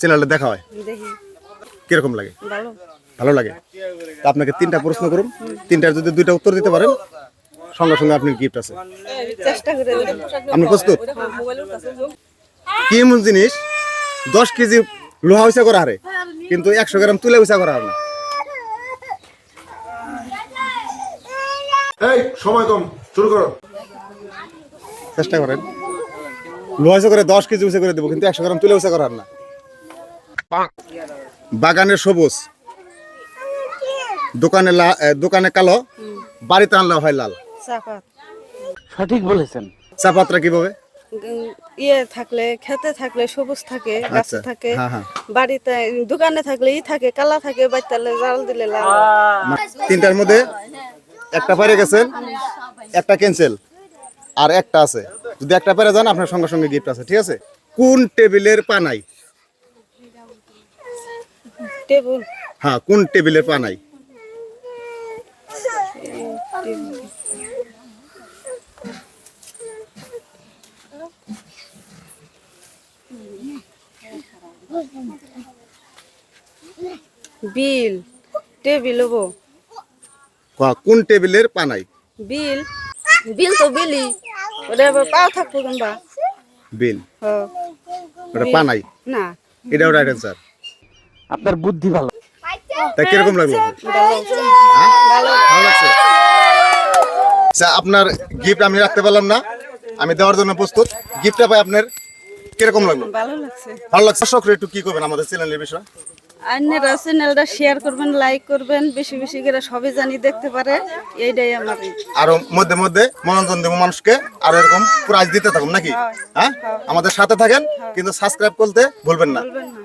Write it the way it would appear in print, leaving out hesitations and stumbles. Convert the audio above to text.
চ্যানেলে দেখা হয়? দেখি। কিরকম লাগে? ভালো। ভালো লাগে। তো আপনাকে 3টা প্রশ্ন করুন, 3টার যদি 2টা উত্তর দিতে পারেন সঙ্গে সঙ্গে আপনার গিফট আছে। চেষ্টা করে দেখি। আপনি প্রস্তুত? কি এমন জিনিস 10 কেজি লোহা উঁচা করা হারে কিন্তু 100 গ্রাম তুলে উঁচা করা হারে না? এই সময় কম, শুরু করো। চেষ্টা করেন। লোহা উঁচা করে 10 কেজি উঁচা করে দেবো কিন্তু 100 গ্রাম তুলে উঁচা করা হারে না। বাগানের সবুজ, দোকানে কালো, বাড়িতে আনলে হয় লাল। চাপাত। সঠিক বলেছেন। চা পাত্রা কিভাবে? ইয়ে থাকলে খেতে থাকলে সবুজ থাকে, গাছে আচ্ছা, থাকে, হ্যাঁ, হ্যাঁ। বাড়িতে দোকানে থাকলে থাকে, কালা থাকে, বাইতালে জাল দিলে লাল। 3টার মধ্যে একটা পেরে গেছেন, একটা ক্যান্সেল, আর একটা আছে। যদি একটা পেরে যান আপনার সঙ্গে সঙ্গে গিফট আছে, ঠিক আছে? কোন টেবিলের পা নাই? টেবুল। হ্যাঁ, কোন টেবিলের পা নাই? বিল। টেবিল হবো। কোন টেবিলের পা নাই? বিল। বিল তো বিলি। ওটা আবার পাও থাকবো কিংবা। বিল। হ্যাঁ। ওটা পা নাই। না। এটাও রাইট অ্যান্সার। আপনার বুদ্ধি ভালো। তাই কিরকম লাগলো? ভালো। ভালো। ভালো লাগছে। আচ্ছা, আপনার গিফট আমি রাখতে পারলাম না, আমি দেওয়ার জন্য প্রস্তুত। গিফটটা পাই আপনার কিরকম লাগলো? ভালো লাগছে। ভালো লাগছে। দর্শকরা একটু কি করবেন আমাদের চ্যানেলের বিষয়? আপনারা চ্যানেলটা শেয়ার করবেন, লাইক করবেন, বেশি বেশি করে সবাই জানি দেখতে পারে, এইটাই আমার। আরো মধ্যে মধ্যে মনোরঞ্জন দেব মানুষকে, আর এরকম প্রাইজ দিতে থাকুন নাকি? হ্যাঁ, আমাদের সাথে থাকেন, কিন্তু সাবস্ক্রাইব করতে ভুলবেন না। বলবেন না।